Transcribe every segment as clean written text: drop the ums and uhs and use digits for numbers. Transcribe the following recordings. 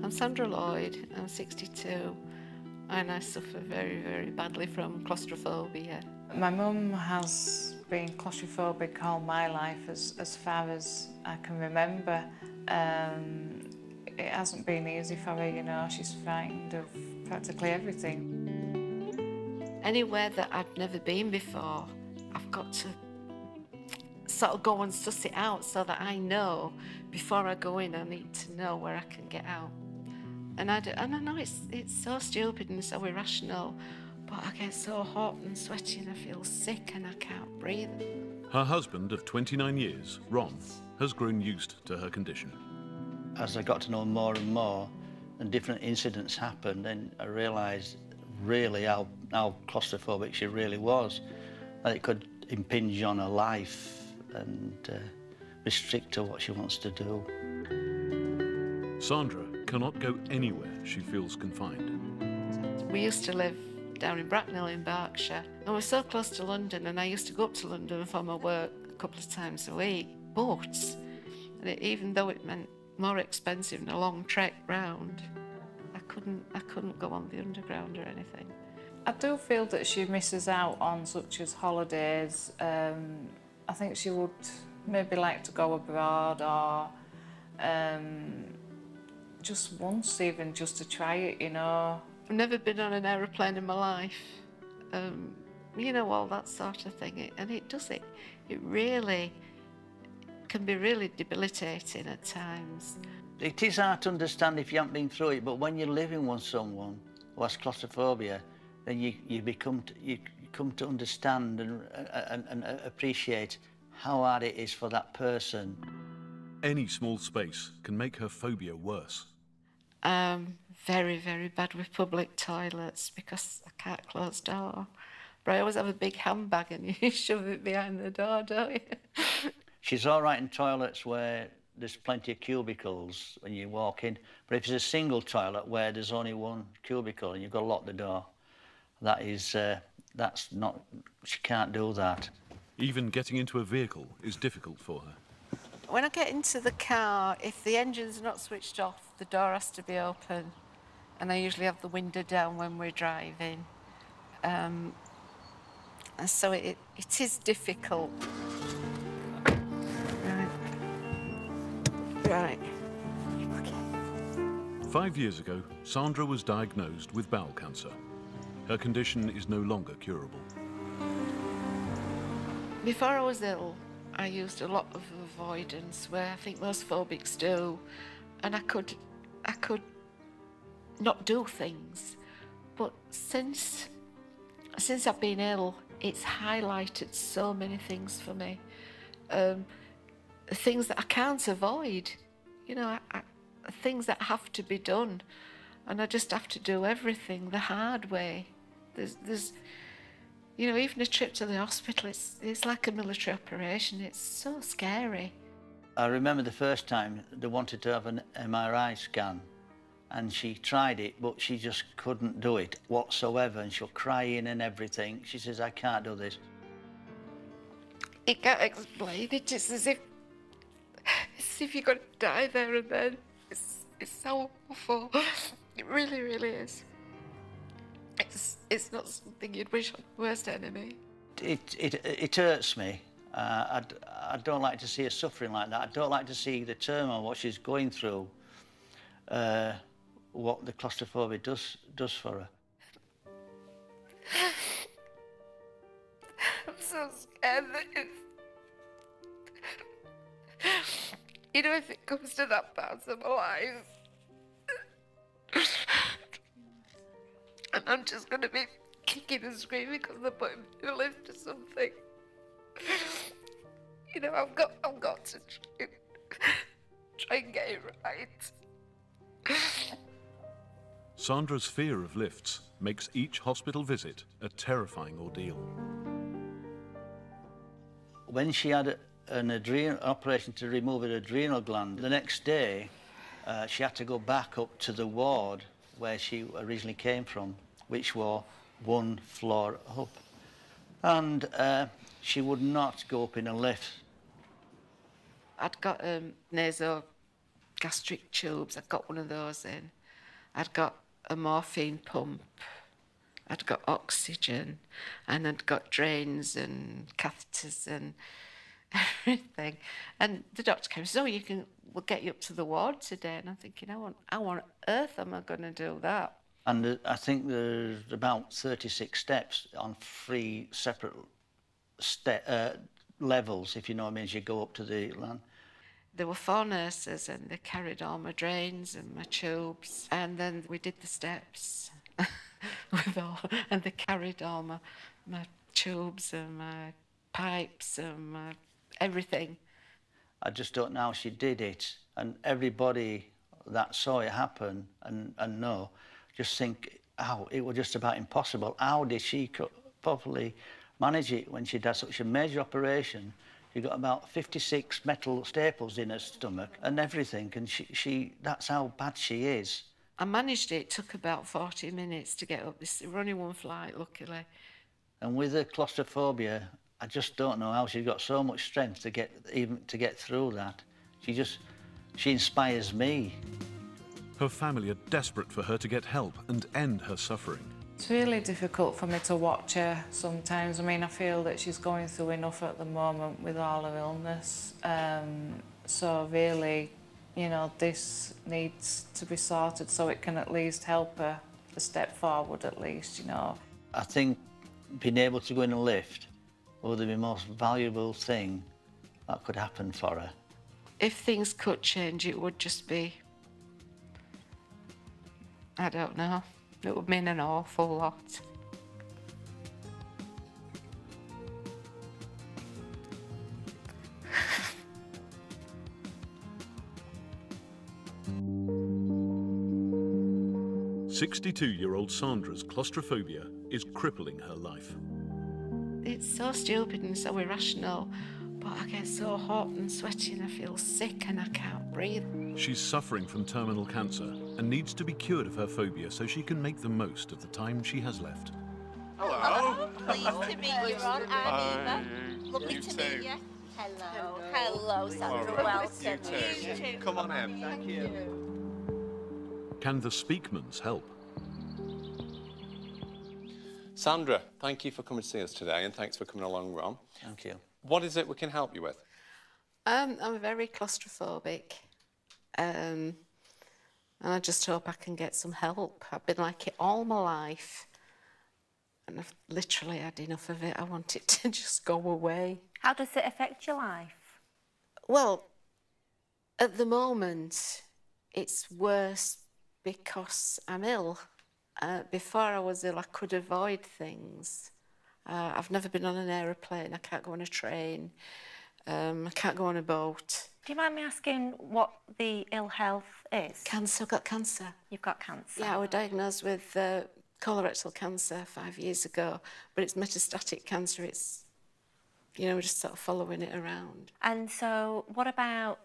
I'm Sandra Lloyd, I'm 62, and I suffer very, very badly from claustrophobia. My mum has been claustrophobic all my life, as far as I can remember. It hasn't been easy for her, you know, she's frightened of practically everything. Anywhere that I've never been before, I've got to sort of go and suss it out so that I know before I go in, I need to know where I can get out. And I know it's so stupid and so irrational, but I get so hot and sweaty and I feel sick and I can't breathe. Her husband of 29 years, Ron, has grown used to her condition. As I got to know more and more and different incidents happened, then I realised really how claustrophobic she really was, that it could impinge on her life and restrict her what she wants to do. Sandra cannot go anywhere she feels confined. We used to live down in Bracknell in Berkshire, and we're so close to London, and I used to go up to London for my work a couple of times a week. But even though it meant more expensive and a long trek round, I couldn't go on the underground or anything. I do feel that she misses out on such as holidays. I think she would maybe like to go abroad or just once even, just to try it, you know. I've never been on an aeroplane in my life, you know, all that sort of thing. And it really can be really debilitating at times. It is hard to understand if you haven't been through it, but when you're living with someone who has claustrophobia, then you come to understand and appreciate how hard it is for that person. Any small space can make her phobia worse. Very, very bad with public toilets because I can't close the door. But I always have a big handbag and you shove it behind the door, don't you? She's all right in toilets where there's plenty of cubicles when you walk in, but if it's a single toilet where there's only one cubicle and you've got to lock the door, that's not, she can't do that. Even getting into a vehicle is difficult for her. When I get into the car, if the engine's not switched off, the door has to be open. And I usually have the window down when we're driving. And so it is difficult. Right. Okay. 5 years ago, Sandra was diagnosed with bowel cancer. Her condition is no longer curable. Before I was ill, I used a lot of avoidance, where I think most phobics do, and I could not do things. But since I've been ill, it's highlighted so many things for me. Things that I can't avoid, you know, things that have to be done, and I just have to do everything the hard way. There's you know, even a trip to the hospital, it's like a military operation. It's so scary. I remember the first time they wanted to have an MRI scan, and she tried it, but she just couldn't do it whatsoever, and she was crying and everything. She says, I can't do this. You can't explain it. It's as if you're going to die there and then. It's so awful. It really, really is. It's not something you'd wish on your worst enemy. It hurts me. I don't like to see her suffering like that. I don't like to see the turmoil, what she's going through, what the claustrophobia does for her. I'm so scared that you know, if it comes to that part of my life, and I'm just going to be kicking and screaming because they're putting me in a lift or something. You know, I've got to try and get it right. Sandra's fear of lifts makes each hospital visit a terrifying ordeal. When she had an operation to remove an adrenal gland, the next day she had to go back up to the ward where she originally came from, which was one floor up. And she would not go up in a lift. I'd got nasogastric tubes, I'd got one of those in. I'd got a morphine pump, I'd got oxygen, and I'd got drains and catheters and everything. And the doctor came and said, oh, we'll get you up to the ward today. And I'm thinking, how on earth am I going to do that? And I think there's about 36 steps on 3 separate levels, if you know what I mean, as you go up to the land. There were 4 nurses and they carried all my drains and my tubes, and then we did the steps and they carried all my tubes and my pipes and my everything. I just don't know how she did it, and everybody that saw it happen and know, just think, oh, it was just about impossible. How did she properly manage it when she'd had such a major operation? She got about 56 metal staples in her stomach and everything, and that's how bad she is. I managed it. It took about 40 minutes to get up. We're only 1 flight, luckily. And with her claustrophobia, I just don't know how she's got so much strength to get through that. She inspires me. Her family are desperate for her to get help and end her suffering. It's really difficult for me to watch her sometimes. I mean, I feel that she's going through enough at the moment with all her illness. So really, you know, this needs to be sorted so it can at least help her a step forward at least, you know. I think being able to go in a lift was the most valuable thing that could happen for her. If things could change, it would just be, I don't know, it would mean an awful lot. "62-year-old Sandra's claustrophobia is crippling her life. It's so stupid and so irrational, but I get so hot and sweaty and I feel sick and I can't breathe. She's suffering from terminal cancer and needs to be cured of her phobia so she can make the most of the time she has left. Hello. Pleased to meet you, Ron and Eva. Lovely to meet you. Hello. Hello, Sandra. Welcome. You too. Come on in. Thank you. Can the Speakmans help? Sandra, thank you for coming to see us today, and thanks for coming along, Ron. Thank you. What is it we can help you with? I'm very claustrophobic, and I just hope I can get some help. I've been like it all my life, and I've literally had enough of it. I want it to just go away. How does it affect your life? Well, at the moment, it's worse because I'm ill. Before I was ill, I could avoid things. I've never been on an aeroplane. I can't go on a train. I can't go on a boat. Do you mind me asking what the ill health is? Cancer. I've got cancer. You've got cancer? Yeah, I was diagnosed with colorectal cancer 5 years ago, but it's metastatic cancer. It's, you know, we're just sort of following it around. And so what about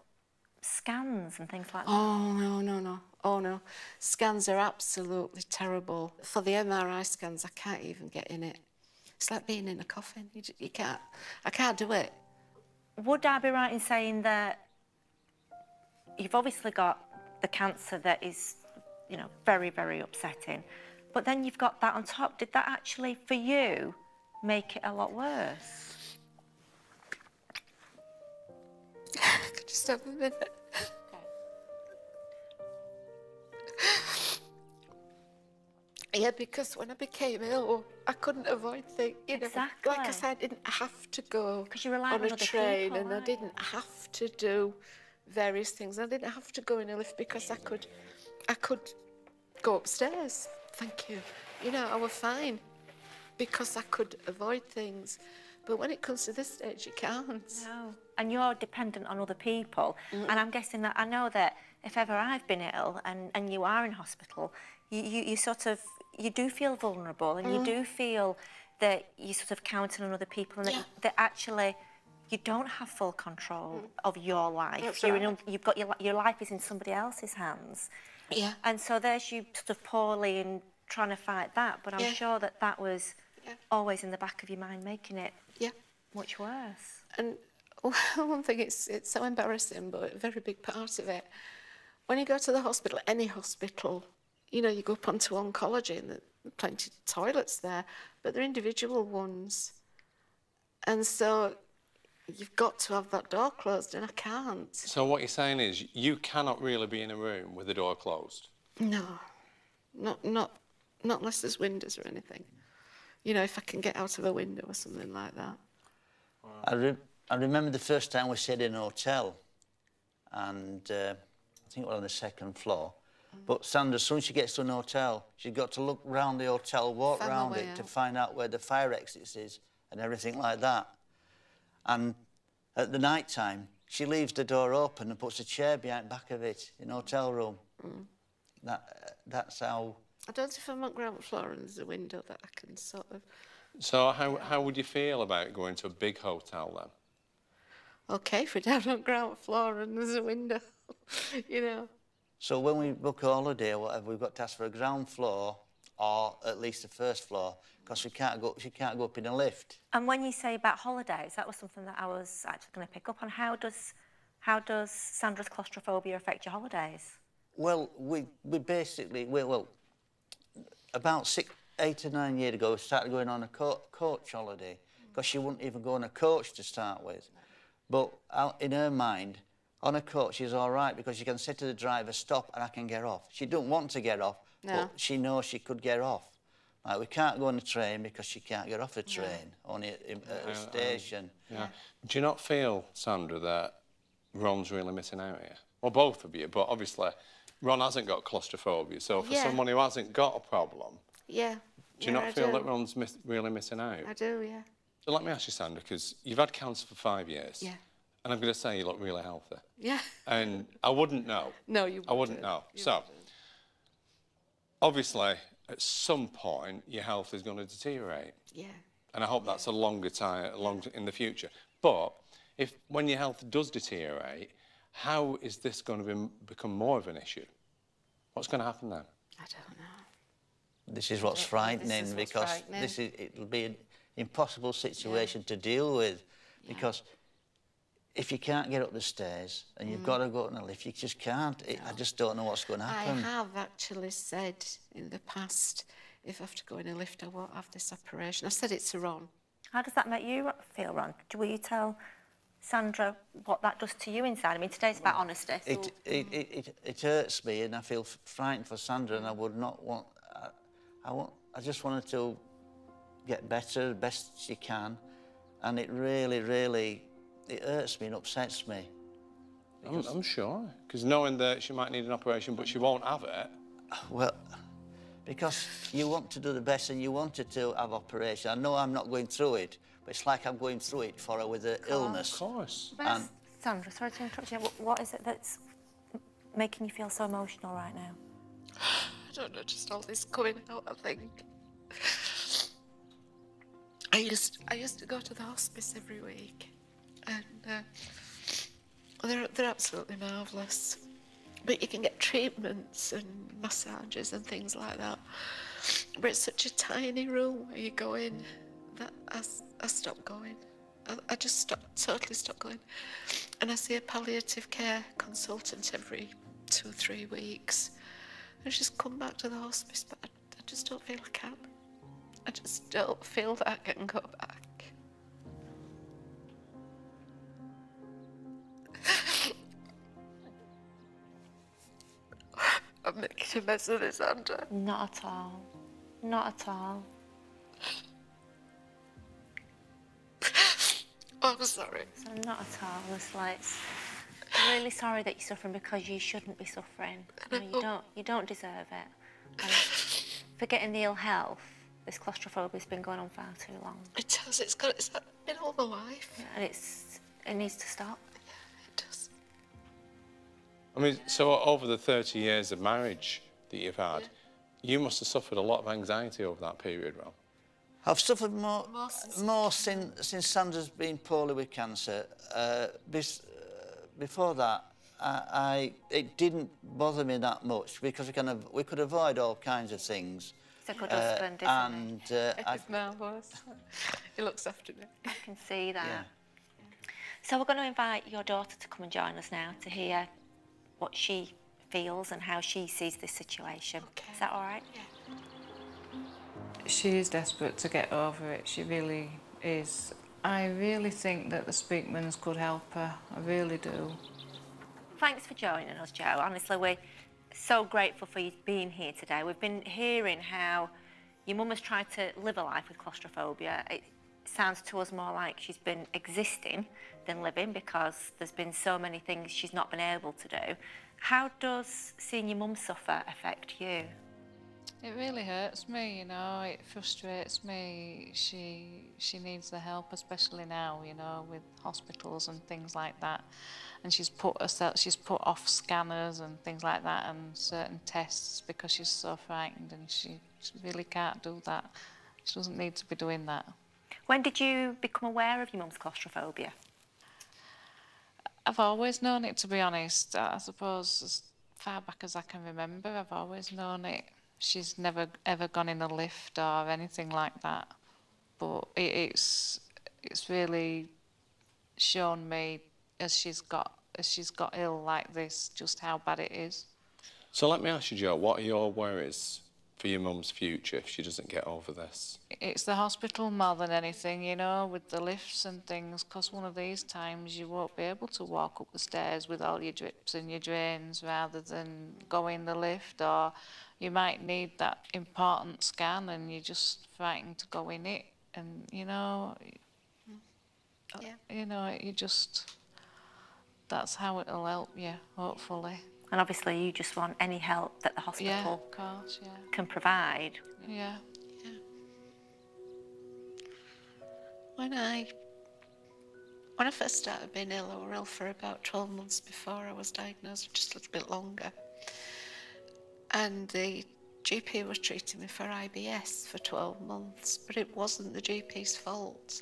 scans and things like that? Oh, no. Oh, no. Scans are absolutely terrible. For the MRI scans, I can't even get in it. It's like being in a coffin. You can't. I can't do it. Would I be right in saying that you've obviously got the cancer that is, you know, very, very upsetting, but then you've got that on top. Did that actually, for you, make it a lot worse? Could you stop a minute? Yeah, because when I became ill, I couldn't avoid things. You know, Exactly. like I said, I didn't have to go Because you rely on on a other train, people, and I right? didn't have to do various things. I didn't have to go in a lift because I could go upstairs. Thank you. You know, I was fine because I could avoid things. But when it comes to this stage, you can't. No. And you're dependent on other people. And I'm guessing that I know that if ever I've been ill and you are in hospital, you sort of, you do feel vulnerable, and you do feel that you're sort of counting on other people, and that actually you don't have full control of your life. That's You're right. you've got your life is in somebody else's hands. Yeah. And so there's you sort of poorly and trying to fight that, but I'm sure that that was always in the back of your mind, making it much worse. And one thing, it's so embarrassing, but a very big part of it. When you go to the hospital, any hospital, you know, you go up onto oncology and there are plenty of toilets there, but they're individual ones. And so you've got to have that door closed, and I can't. So what you're saying is you cannot really be in a room with the door closed? No, not unless there's windows or anything. You know, if I can get out of a window or something like that. I remember the first time we stayed in a hotel, and I think we're on the second floor. But Sandra, as soon as she gets to an hotel, she's got to look round the hotel, walk round it to find out where the fire exits is and everything like that. And at the night time, she leaves the door open and puts a chair behind the back of it in the hotel room. That's how... I don't know if I'm on ground floor and there's a window that I can sort of... So how would you feel about going to a big hotel then? OK, if we're down on ground floor and there's a window, you know. So when we book a holiday or whatever, we've got to ask for a ground floor or at least the first floor, because she can't go up in a lift. And when you say about holidays, that was something that I was actually going to pick up on. How does Sandra's claustrophobia affect your holidays? Well, we basically, well, about 8 or 9 years ago, we started going on a coach holiday, because she wouldn't even go on a coach to start with. But in her mind, on a coach is all right, because you can say to the driver, stop, and I can get off. She don't want to get off, but she knows she could get off. Like, we can't go on a train because she can't get off a train, only at a station. Yeah. Do you not feel, Sandra, that Ron's really missing out here? Well, both of you, but obviously Ron hasn't got claustrophobia, so for someone who hasn't got a problem... Yeah. Do you not feel that Ron's really missing out? I do, yeah. So let me ask you, Sandra, because you've had cancer for 5 years. Yeah. And I'm going to say you look really healthy. Yeah. And I wouldn't know. No, you wouldn't. I wouldn't know. So, obviously, at some point, your health is going to deteriorate. Yeah. And I hope that's a longer time, in the future. But when your health does deteriorate, how is this going to become more of an issue? What's going to happen then? I don't know. This is what's frightening, because it'll be an impossible situation to deal with, because if you can't get up the stairs and you've got to go on a lift, you just can't. I just don't know what's going to happen. I have actually said in the past, if I have to go in a lift, I won't have this operation. I said it to Ron. How does that make you feel, Ron? Will you tell Sandra what that does to you inside? I mean, today's about honesty. So... It hurts me, and I feel frightened for Sandra, and I would not want... I just want her to get better the best she can, and it really, really... It hurts me and upsets me. I'm sure, because knowing that she might need an operation but she won't have it... Well, because you want to do the best and you want her to have operation. I know I'm not going through it, but it's like I'm going through it for her with an illness. Of course. And Sandra, sorry to interrupt you. What is it that's making you feel so emotional right now? I don't know, just all this coming out, I think. I used to go to the hospice every week. And they're absolutely marvellous. But you can get treatments and massages and things like that. But it's such a tiny room where you go in that I stopped going. I just totally stopped going. And I see a palliative care consultant every 2 or 3 weeks. And she's come back to the hospice, but I just don't feel I can. I just don't feel that I can go back. I'm making a mess of this, Sandra. Not at all. Not at all. Oh, I'm sorry. So not at all. It's like, I'm really sorry that you're suffering, because you shouldn't be suffering. You don't deserve it. And forgetting the ill health, this claustrophobia has been going on far too long. It does. It's been all my life. And it needs to stop. It does. I mean, so over the 30 years of marriage that you've had, you must have suffered a lot of anxiety over that period, Ron. I've suffered more since Sandra's been poorly with cancer. Before that, it didn't bother me that much, because we could avoid all kinds of things. He's a good husband, isn't he? It's marvellous. He looks after me. I can see that. Yeah. So we're going to invite your daughter to come and join us now to hear what she feels and how she sees this situation. Okay. Is that all right? Yeah. She is desperate to get over it, she really is. I really think that the Speakmans could help her, I really do. Thanks for joining us, Jo. Honestly, we're so grateful for you being here today. We've been hearing how your mum has tried to live a life with claustrophobia. It sounds to us more like she's been existing than living because there's been so many things she's not been able to do. How does seeing your mum suffer affect you? It really hurts me, you know, it frustrates me. She needs the help, especially now, you know, with hospitals and things like that. And she's put off scanners and things like that and certain tests because she's so frightened, and she really can't do that. She doesn't need to be doing that. When did you become aware of your mum's claustrophobia? I've always known it, to be honest. I suppose as far back as I can remember, I've always known it. She's never ever gone in a lift or anything like that, but it's really shown me as she's got ill like this just how bad it is. So let me ask you, Jo, what are your worries for your mum's future if she doesn't get over this? It's the hospital more than anything, you know, with the lifts and things, because one of these times you won't be able to walk up the stairs with all your drips and your drains rather than go in the lift, or you might need that important scan and you're just frightened to go in it, and you know, you know, that's how it'll help you, hopefully. And obviously you just want any help that the hospital Yeah, of course, yeah. can provide. Yeah. When I first started being ill, I was ill for about 12 months before I was diagnosed, just a little bit longer. And the GP was treating me for IBS for 12 months, but it wasn't the GP's fault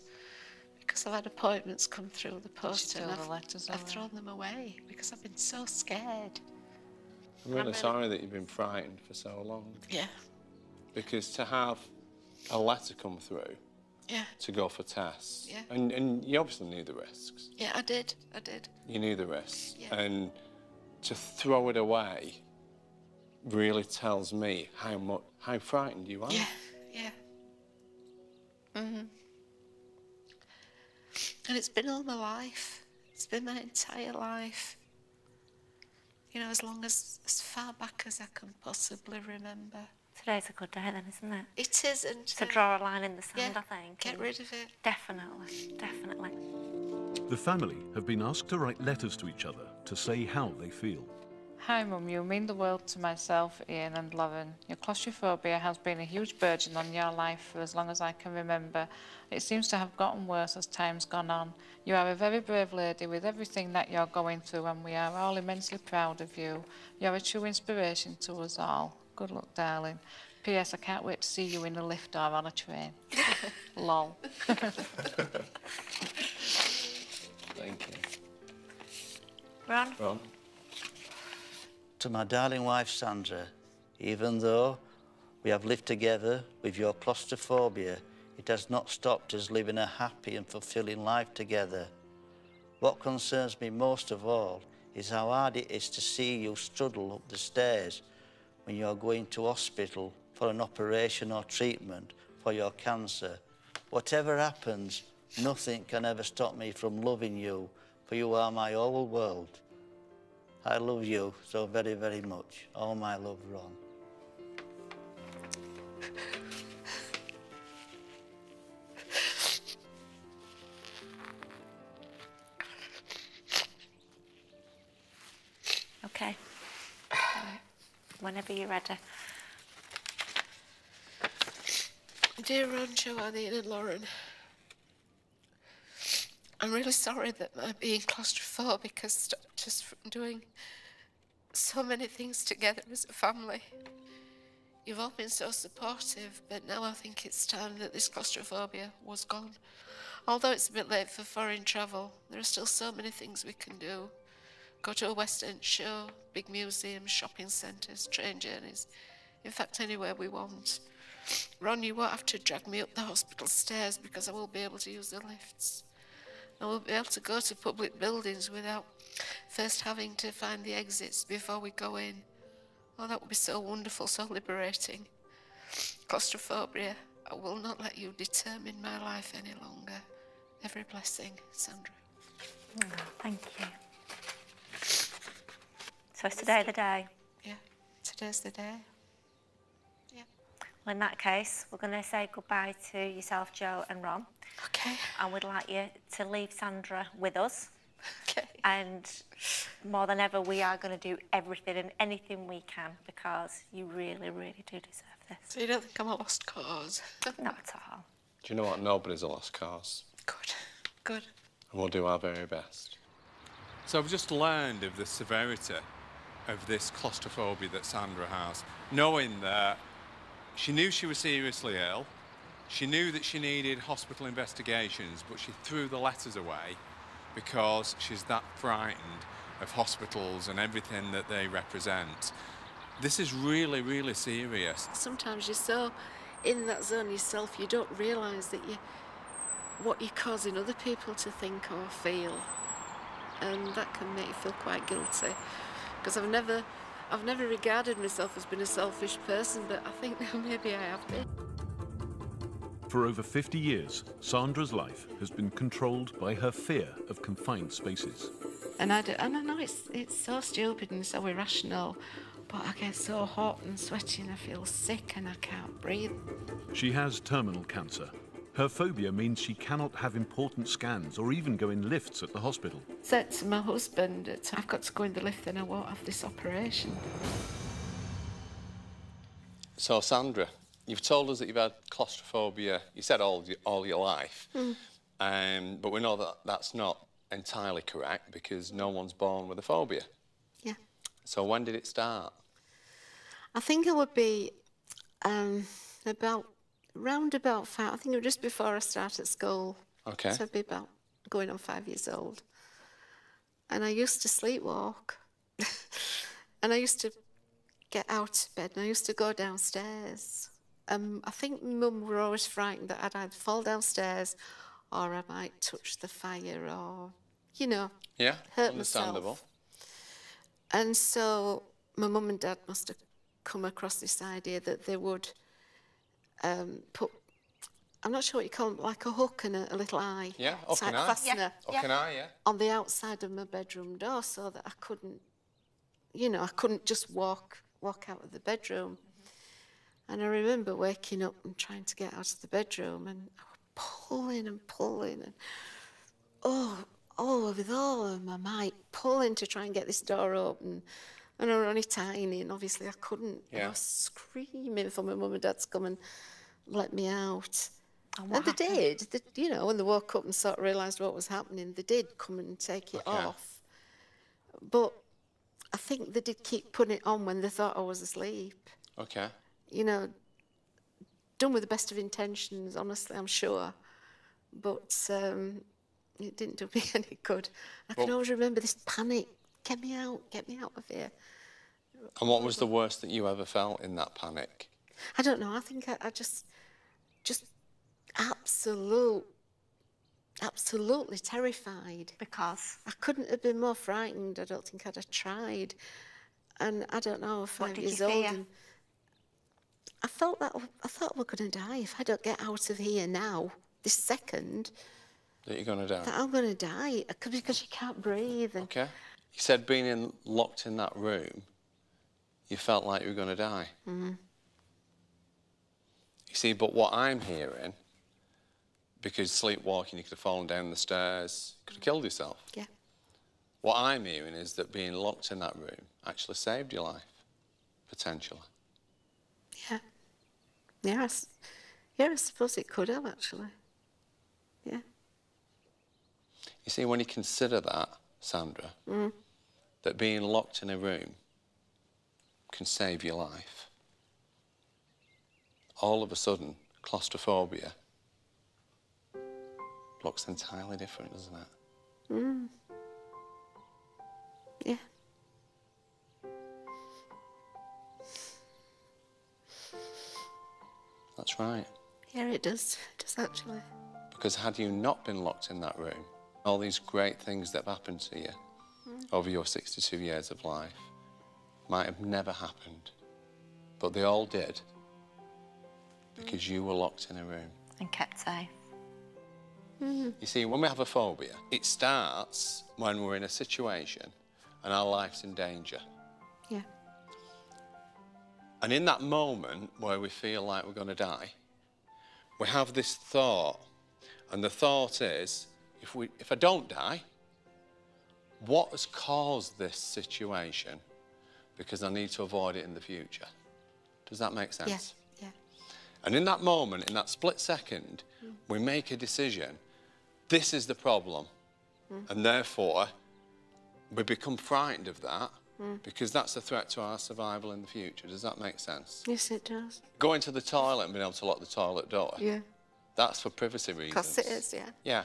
because I've had appointments come through the post and I've thrown them away because I've been so scared. I'm really sorry that you've been frightened for so long. Yeah. Because to have a letter come through, yeah, to go for tests, yeah, and you obviously knew the risks. Yeah, I did. You knew the risks, yeah. And to throw it away really tells me how frightened you are. Yeah, yeah. Mhm. And it's been all my life. It's been my entire life. You know, as far back as I can possibly remember. Today's a good day then, isn't it? It is, and to draw a line in the sand, yeah, I think. Get rid of it. Definitely, definitely. The family have been asked to write letters to each other to say how they feel. Hi Mum, you mean the world to myself, Ian and Lauren. Your claustrophobia has been a huge burden on your life for as long as I can remember. It seems to have gotten worse as time's gone on. You are a very brave lady with everything that you're going through, and we are all immensely proud of you. You're a true inspiration to us all. Good luck, darling. P.S. I can't wait to see you in a lift or on a train. Lol. Thank you. Ron? To my darling wife, Sandra, even though we have lived together with your claustrophobia, it has not stopped us living a happy and fulfilling life together. What concerns me most of all is how hard it is to see you struggle up the stairs when you're going to hospital for an operation or treatment for your cancer. Whatever happens, nothing can ever stop me from loving you, for you are my whole world. I love you so very, very much. All my love, Ron. Okay. Whenever you're ready. Dear Ron, Joanne, Ian and Lauren, I'm really sorry that my being claustrophobic has stopped us from doing so many things together as a family. You've all been so supportive, but now I think it's time that this claustrophobia was gone. Although it's a bit late for foreign travel, there are still so many things we can do. Go to a West End show, big museums, shopping centres, train journeys. In fact, anywhere we want. Ron, you won't have to drag me up the hospital stairs because I will be able to use the lifts. I will be able to go to public buildings without First having to find the exits before we go in. Oh, that would be so wonderful, so liberating. Claustrophobia, I will not let you determine my life any longer. Every blessing, Sandra. Oh, thank you. So is today the day? Yeah, today's the day. Yeah. Well, in that case, we're going to say goodbye to yourself, Joe and Ron. Okay. And we'd like you to leave Sandra with us. Okay. And more than ever, we are going to do everything and anything we can because you really, really do deserve this. So you don't think I'm a lost cause? Not at all. Do you know what? Nobody's a lost cause. Good, good. And we'll do our very best. So I've just learned of the severity of this claustrophobia that Sandra has, knowing that she knew she was seriously ill, she knew that she needed hospital investigations, but she threw the letters away because she's that frightened of hospitals and everything that they represent. This is really, really serious. Sometimes you're so in that zone yourself, you don't realise that what you're causing other people to think or feel. And that can make you feel quite guilty. Because I've never regarded myself as being a selfish person, but I think now maybe I have been. For over 50 years, Sandra's life has been controlled by her fear of confined spaces. And I know it's so stupid and so irrational, but I get so hot and sweaty and I feel sick and I can't breathe. She has terminal cancer. Her phobia means she cannot have important scans or even go in lifts at the hospital. I said to my husband that I've got to go in the lift and I won't have this operation. So, Sandra, you've told us that you've had claustrophobia, you said all your life, but we know that that's not entirely correct because no one's born with a phobia. Yeah. So when did it start? I think it would be round about 5, I think it was just before I started school. Okay. So I'd be about going on 5 years old. And I used to sleepwalk. And I used to get out of bed and I used to go downstairs. I think Mum were always frightened that I'd either fall downstairs or I might touch the fire or, you know, hurt understandable. myself. And so my mum and dad must have come across this idea that they would put, I'm not sure what you call them, like a hook and a little eye. Yeah, hook and eye. Fastener. Hook and eye, yeah. On the outside of my bedroom door so that I couldn't, you know, I couldn't just walk out of the bedroom. And I remember waking up and trying to get out of the bedroom and I was pulling and with all of my might, pulling to try and get this door open. And I was only tiny and obviously I couldn't. Yeah. I was screaming for my mum and dad to come and let me out. And they did. You know, when they woke up and sort of realised what was happening, they did come and take it off. But I think they did keep putting it on when they thought I was asleep. Okay. You know, done with the best of intentions, honestly, I'm sure. But it didn't do me any good. I can always remember this panic. Get me out of here. And what was the worst that you ever felt in that panic? I don't know. I think I just absolutely terrified. Because? I couldn't have been more frightened. I don't think I'd have tried. And I don't know, 5 years old. And I thought we're going to die if I don't get out of here now, this second. That you're going to die? That I'm going to die because you can't breathe. And okay. You said being locked in that room, you felt like you were going to die. Mm-hmm. You see, but what I'm hearing, because sleepwalking, you could have fallen down the stairs, you could have killed yourself. Yeah. What I'm hearing is that being locked in that room actually saved your life, potentially. Yeah. Yeah, I suppose it could have, actually. Yeah. You see, when you consider that, Sandra, that being locked in a room can save your life, all of a sudden, claustrophobia looks entirely different, doesn't it? Mm. Yeah. That's right. Yeah, it does. It does, actually. Because had you not been locked in that room, all these great things that have happened to you over your 62 years of life might have never happened, but they all did because you were locked in a room. And kept safe. You see, when we have a phobia, it starts when we're in a situation and our life's in danger. Yeah. And in that moment where we feel like we're going to die, we have this thought, and the thought is, if I don't die, what has caused this situation? Because I need to avoid it in the future. Does that make sense? Yes. Yeah. And in that moment, in that split second, we make a decision. This is the problem. And therefore, we become frightened of that because that's a threat to our survival in the future. Does that make sense? Yes, it does. Going to the toilet and being able to lock the toilet door. Yeah. That's for privacy reasons. Because it is, yeah. Yeah.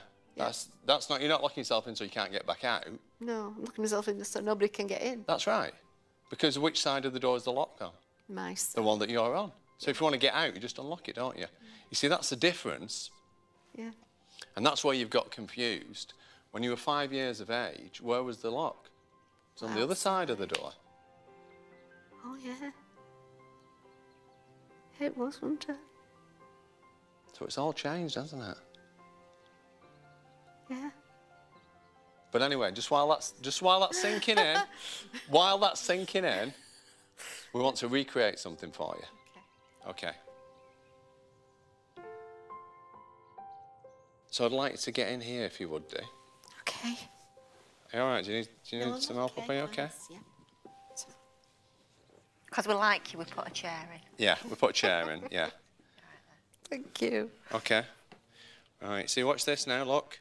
That's not, you're not locking yourself in so you can't get back out. No, I'm locking myself in so nobody can get in. That's right. Because which side of the door is the lock on? My side. The one that you're on. So if you want to get out, you just unlock it, don't you? You see, that's the difference. Yeah. And that's where you've got confused. When you were 5 years of age, where was the lock? It was on the other side of the door. Oh, yeah. It was, wasn't it? So it's all changed, hasn't it? Yeah. But anyway, just while that's sinking in, while that's sinking in, we want to recreate something for you. Okay. So I'd like you to get in here if you would do. Okay. Are you all right? Do you need some help up here? Okay. Yeah. Because we like you, we put a chair in. Yeah, we put a chair in, yeah. Thank you. Okay. Right, see, watch this now, look.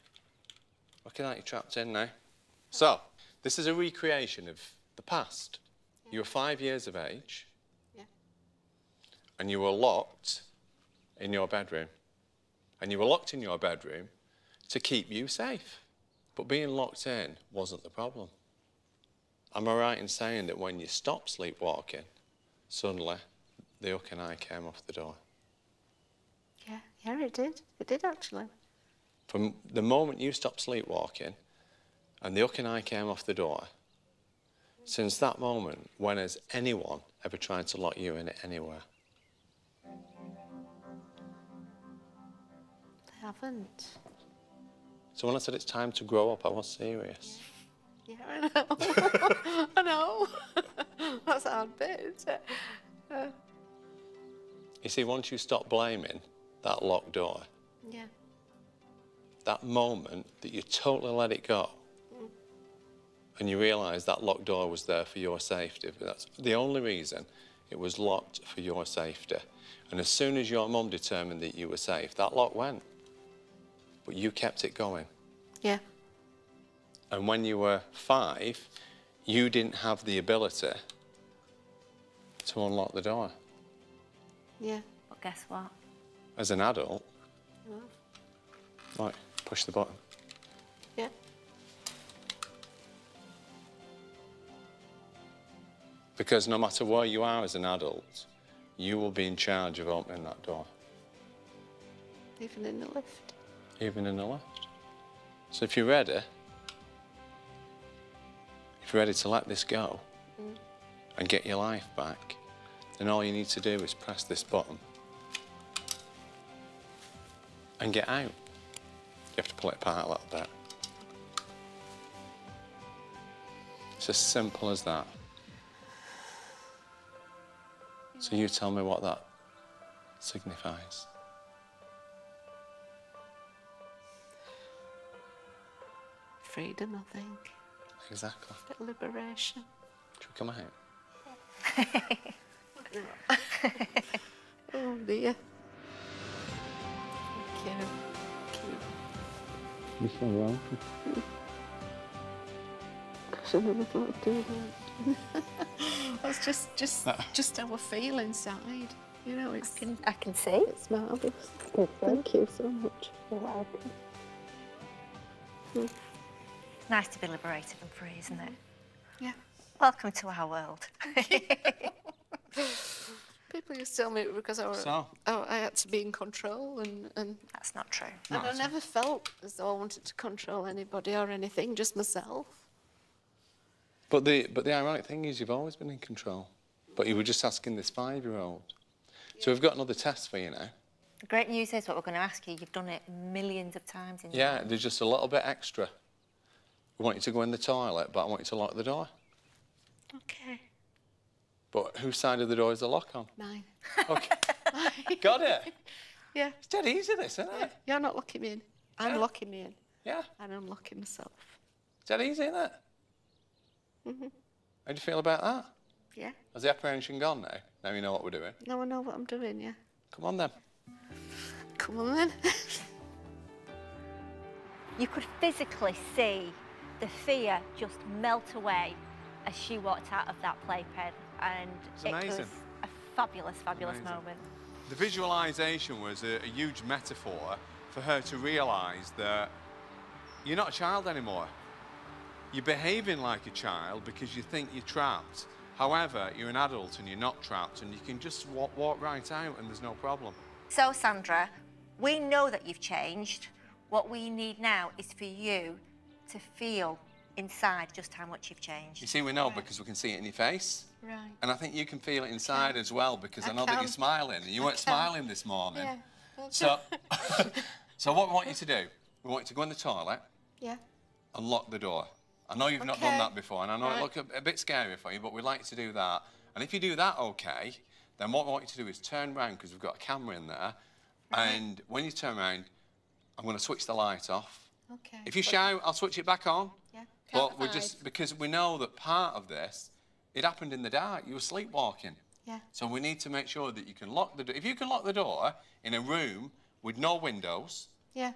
Look at that, you're trapped in now. So, this is a recreation of the past. You were 5 years of age. Yeah. And you were locked in your bedroom. And you were locked in your bedroom to keep you safe. But being locked in wasn't the problem. Am I right in saying that when you stopped sleepwalking, suddenly the hook and eye came off the door? Yeah, it did. It did, actually. From the moment you stopped sleepwalking and the hook and eye came off the door, since that moment, when has anyone ever tried to lock you in it anywhere? They haven't. So when I said it's time to grow up, I was serious. Yeah, I know. I know. That's a hard bit, isn't it? You see, once you stop blaming that locked door, Yeah. that moment that you totally let it go, and you realise that locked door was there for your safety. That's the only reason it was locked, for your safety. And as soon as your mum determined that you were safe, that lock went. But you kept it going. Yeah. And when you were 5, you didn't have the ability to unlock the door. Yeah. But guess what? As an adult, right, push the button. Yeah. Because no matter where you are as an adult, you will be in charge of opening that door. Even in the lift. Even in the lift. So if you're ready to let this go and get your life back, then all you need to do is press this button and get out. You have to pull it apart a little bit. It's as simple as that. So you tell me what that signifies. Freedom, I think. Exactly. A bit of liberation. Should we come out? Oh dear. Thank you. You're so welcome. Gosh, I never thought I'd do that. That's just how I feel inside. You know, it's I can see. it's marvellous. Thank you so much. You're welcome. It's nice to be liberated and free, isn't it? Yeah. Welcome to our world. People used to tell me it was because I had to be in control and That's not true. I never felt as though I wanted to control anybody or anything, just myself. But the ironic thing is you've always been in control. But you were just asking this 5-year-old. Yeah. So we've got another test for you now. The great news is what we're going to ask you. You've done it millions of times in your Yeah, life. there's just a little bit extra. We want you to go in the toilet, but I want you to lock the door. Okay. But whose side of the door is the lock on? Mine. Okay. Got it? Yeah. It's dead easy, this, isn't it? You're not locking me in. I'm locking me in. Yeah. And I'm locking myself. It's dead easy, isn't it? Mm-hmm. How do you feel about that? Yeah. Has the apprehension gone now? Now you know what we're doing? Now I know what I'm doing, yeah. Come on, then. Come on, then. You could physically see the fear just melt away as she walked out of that playpen, and it was a fabulous, fabulous moment. The visualisation was a huge metaphor for her to realise that you're not a child anymore. You're behaving like a child because you think you're trapped. However, you're an adult and you're not trapped, and you can just walk right out and there's no problem. So, Sandra, we know that you've changed. What we need now is for you to feel inside just how much you've changed. You see, we know because we can see it in your face. Right. And I think you can feel it inside as well, because I know that you're smiling. And you weren't smiling this morning. Yeah. So, so what we want you to do, we want you to go in the toilet. Yeah. And lock the door. I know you've not done that before, and I know it looks a bit scary for you, but we'd like to do that. And if you do that okay, then what we want you to do is turn round, because we've got a camera in there, and when you turn round, I'm going to switch the light off. Okay. If you shout, I'll switch it back on. Yeah. But we're just, because we know that part of this, it happened in the dark. You were sleepwalking. Yeah. So we need to make sure that you can lock the door. If you can lock the door in a room with no windows, yeah,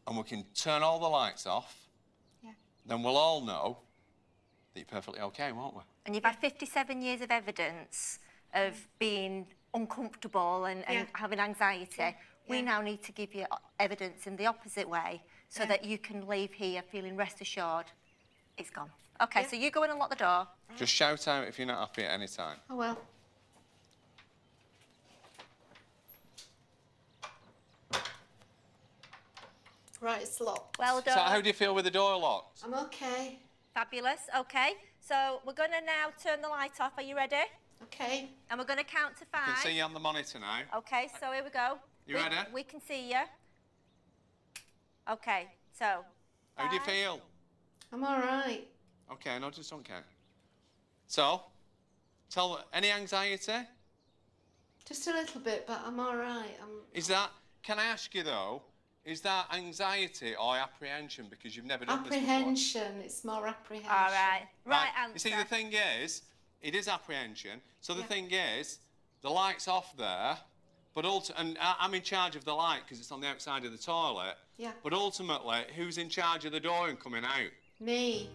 and we can turn all the lights off, yeah, then we'll all know that you're perfectly okay, won't we? And you've had 57 years of evidence of being uncomfortable and having anxiety. Yeah. We now need to give you evidence in the opposite way so that you can leave here feeling rest assured it's gone. Okay, so you go in and lock the door. Just shout out if you're not happy at any time. Oh, well. Right, it's locked. Well done. So how do you feel with the door locked? I'm okay. Fabulous, okay. So we're going to now turn the light off. Are you ready? Okay. And we're going to count to 5. I can see you on the monitor now. Okay, so here we go. You ready? We can see you. Okay, so... How do you feel? I'm all right. Okay, no, just don't count. So, any anxiety? Just a little bit, but I'm all right. Is that, can I ask you though, is that anxiety or apprehension because you've never done this before? Apprehension, it's more apprehension. All right, right answer. You see, the thing is, it is apprehension. So the thing is, the light's off there, but and I'm in charge of the light because it's on the outside of the toilet. Yeah. But ultimately, who's in charge of the door and coming out? Me.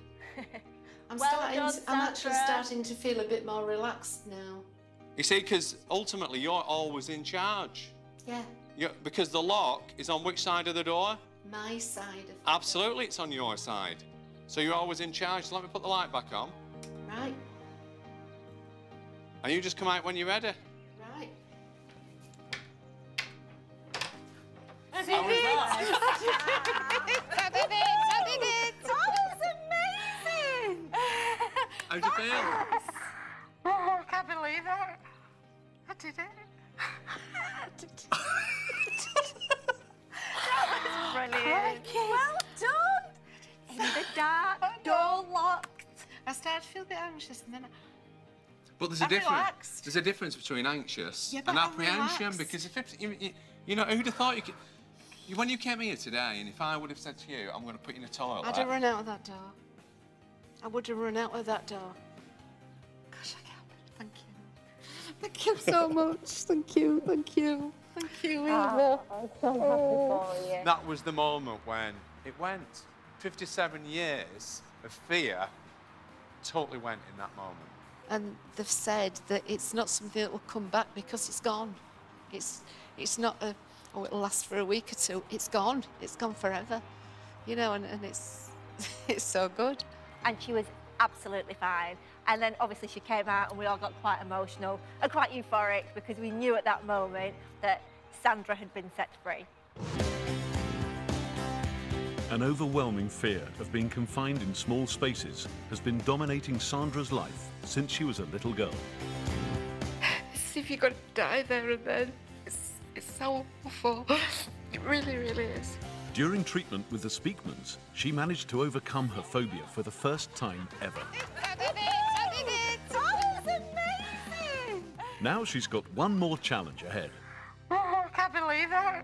I'm Well actually starting to feel a bit more relaxed now. You see, because ultimately you're always in charge. Yeah. Because the lock is on which side of the door? My side of the Absolutely, it's on your side. So you're always in charge. So let me put the light back on. Right. And you just come out when you're ready. Right. How was that? I did it! That was amazing! How'd you feel? Oh, I can't believe it. I did it. Brilliant. Well done! In the dark, door locked. I started to feel a bit anxious and then But there's I'm relaxed. There's a difference between anxious but and I'm apprehension, relaxed. because if you know, who'd have thought you could... When you came here today, and if I would have said to you, I'm going to put you in a toilet... I'd have run out of that door. I would have run out of that door. Gosh, I can't. Thank you. Thank you so much. Thank you, thank you. Thank you, Eva. I'm so happy for you. That was the moment when it went. 57 years of fear totally went in that moment. And they've said that it's not something that will come back because it's gone. It's not a, oh, it'll last for a week or two. It's gone. It's gone forever. You know, and it's it's so good. And she was absolutely fine. And then obviously she came out and we all got quite emotional and quite euphoric because we knew at that moment that Sandra had been set free. An overwhelming fear of being confined in small spaces has been dominating Sandra's life since she was a little girl. As if you're going to die there and then. It's so awful. It really, really is. During treatment with the Speakmans, she managed to overcome her phobia for the first time ever. I did it! Oh, that's amazing! Now she's got one more challenge ahead. Oh, I can't believe it.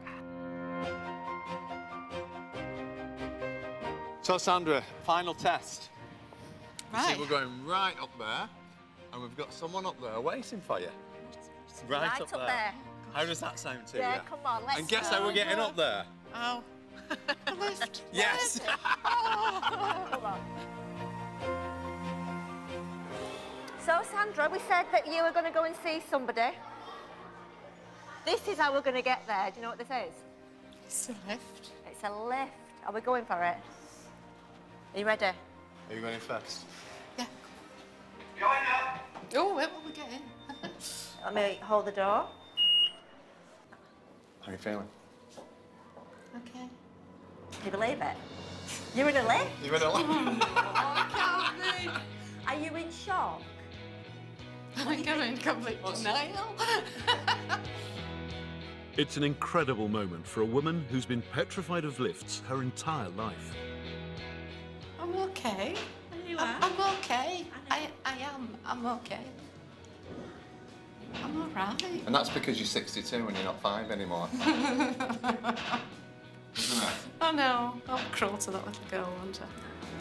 So, Sandra, final test. Right. See, we're going right up there, and we've got someone up there waiting for you. Right up there. How does that sound to you? Yeah, come on, let's And guess go. how we're getting up there? Oh. The lift. Yes! Come on. So, Sandra, we said that you were going to go and see somebody. This is how we're going to get there. Do you know what this is? It's a lift. It's a lift. Are we going for it? Are you ready? Are you going in first? Yeah. Going up. Oh, where will we get in? Let me hold the door. How are you feeling? Okay. Can you believe it? You're in a lift? You in a lift? I can't be. Are you in shock? I'm going complete denial. It's an incredible moment for a woman who's been petrified of lifts her entire life. I'm okay. You are? I'm okay. I am. I'm okay. I'm all right. And that's because you're 62 and you're not 5 anymore. Isn't it? I know. I'll crawl to that little girl, won't I?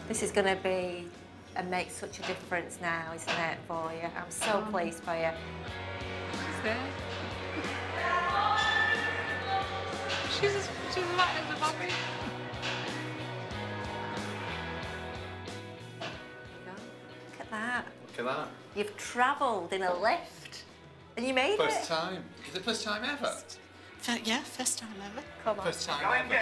This is going to be and make such a difference now, isn't it, for you? I'm so pleased for you. She's there. She's right in the lobby. Look at that. Look at that. You've travelled in a lift and you made First it. time. Is it first time ever? Yeah, first time ever. Come on. First time ever.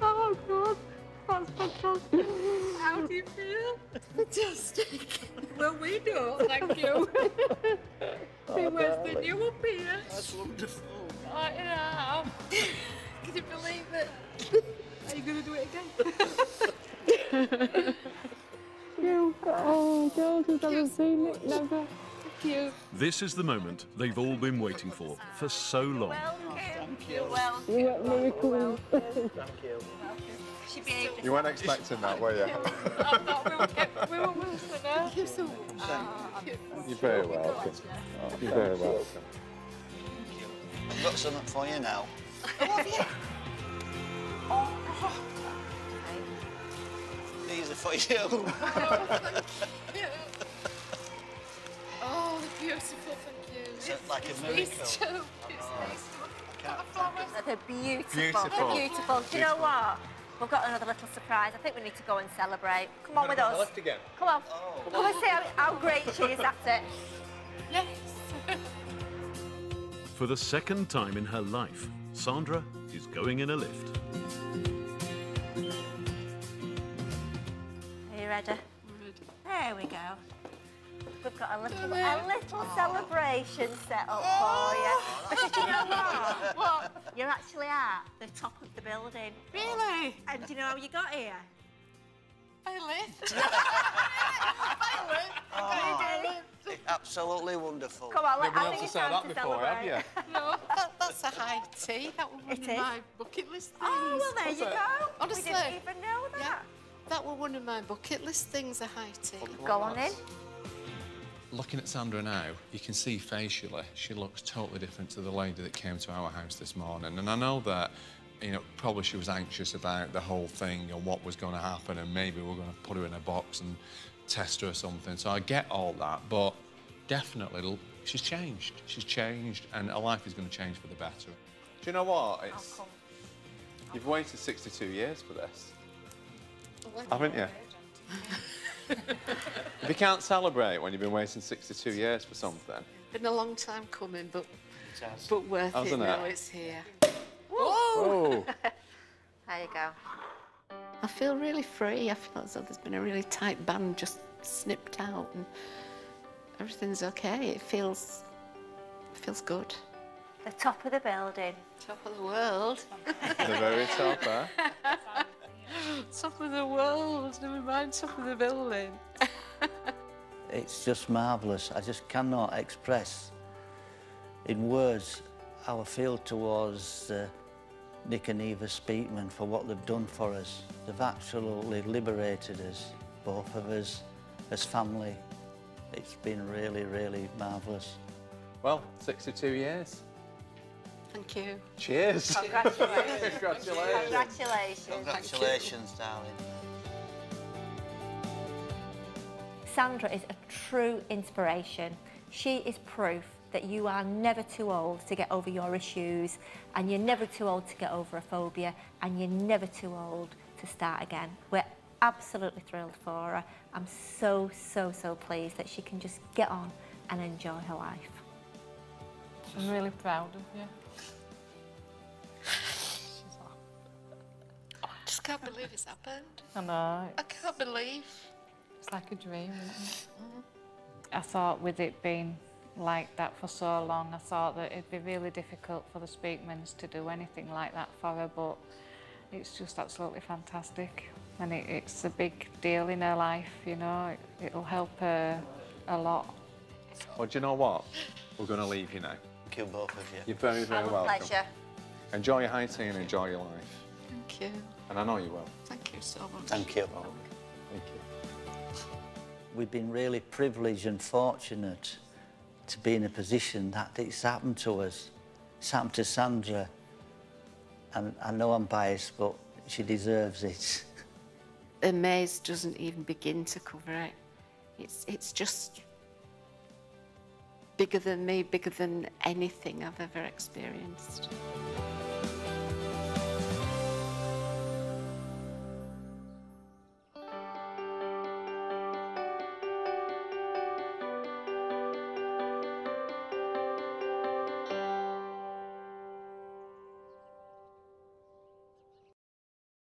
Oh, God. That's fantastic. How do you feel? Fantastic. Well, we don't, thank you. It was the new up here. That's wonderful. I know. Can you believe it? Are you going to do it again? Oh, girls who haven't seen it, never. Thank you. This is the moment they've all been waiting for so long. Thank you. Well, You were miracle. she behaved. You weren't expecting that, were you? I'm not. We were Wilson now. Thank you so much. You're very welcome. You're very welcome. I've got something for you now. These are for you. Oh, beautiful, thank you. It's like a miracle. It's true. They're beautiful. Beautiful. They're beautiful. Do you know what? We've got another little surprise. I think we need to go and celebrate. Come on with us. Left again. Come on. Come and see how great she is. That's it. Yes. For the second time in her life, Sandra is going in a lift. Are you ready? There we go. We've got a little celebration set up for you. Because you know what? What? You're actually at the top of the building. Really? And do you know how you got here? By lift. Absolutely wonderful. Come on, You've been I able think to it's say time that to before, have celebrate. you? No, that's a high tea. That was one It of is? my bucket list things. Oh, well, there you go. Honestly. We didn't even know that. Yeah, that were one of my bucket list things, a high tea. Go on in. Looking at Sandra now, you can see facially she looks totally different to the lady that came to our house this morning. And I know that, you know, probably she was anxious about the whole thing and what was going to happen, and maybe we're going to put her in a box and test her or something. So I get all that, but definitely she's changed. She's changed, and her life is going to change for the better. Do you know what? You've waited 62 years for this, haven't you? If you can't celebrate when you've been waiting 62 years for something. Been a long time coming, but worth it Hasn't now. it? It's here. Oh! There you go. I feel really free. I feel as though there's been a really tight band just snipped out, and everything's okay. It feels good. The top of the building. Top of the world. The very top, huh? Top of the world, never mind top of the building. It's just marvellous. I just cannot express in words how I feel towards Nik and Eva Speakman for what they've done for us. They've absolutely liberated us, both of us, as family. It's been really, really marvellous. Well, 62 years. Thank you. Cheers. Congratulations. Congratulations. Congratulations. Congratulations, darling. Sandra is a true inspiration. She is proof that you are never too old to get over your issues, and you're never too old to get over a phobia, and you're never too old to start again. We're absolutely thrilled for her. I'm so, so, so pleased that she can just get on and enjoy her life. I'm really proud of you. I just can't believe it's happened. I know. I can't believe. It's like a dream, isn't it? I thought with it being like that for so long, I thought that it'd be really difficult for the Speakmans to do anything like that for her, but it's just absolutely fantastic. And it's a big deal in her life, you know. It'll help her a lot. Well, do you know what? We're going to leave you now. Thank you, both of you. You're very, very Our welcome. pleasure. Enjoy your high tea and enjoy your life. Thank you. And I know you will. Thank you so much. Thank you. Oh, thank you. We've been really privileged and fortunate to be in a position that it's happened to us. It's happened to Sandra. And I know I'm biased, but she deserves it. The maze doesn't even begin to cover it. It's just bigger than me, bigger than anything I've ever experienced.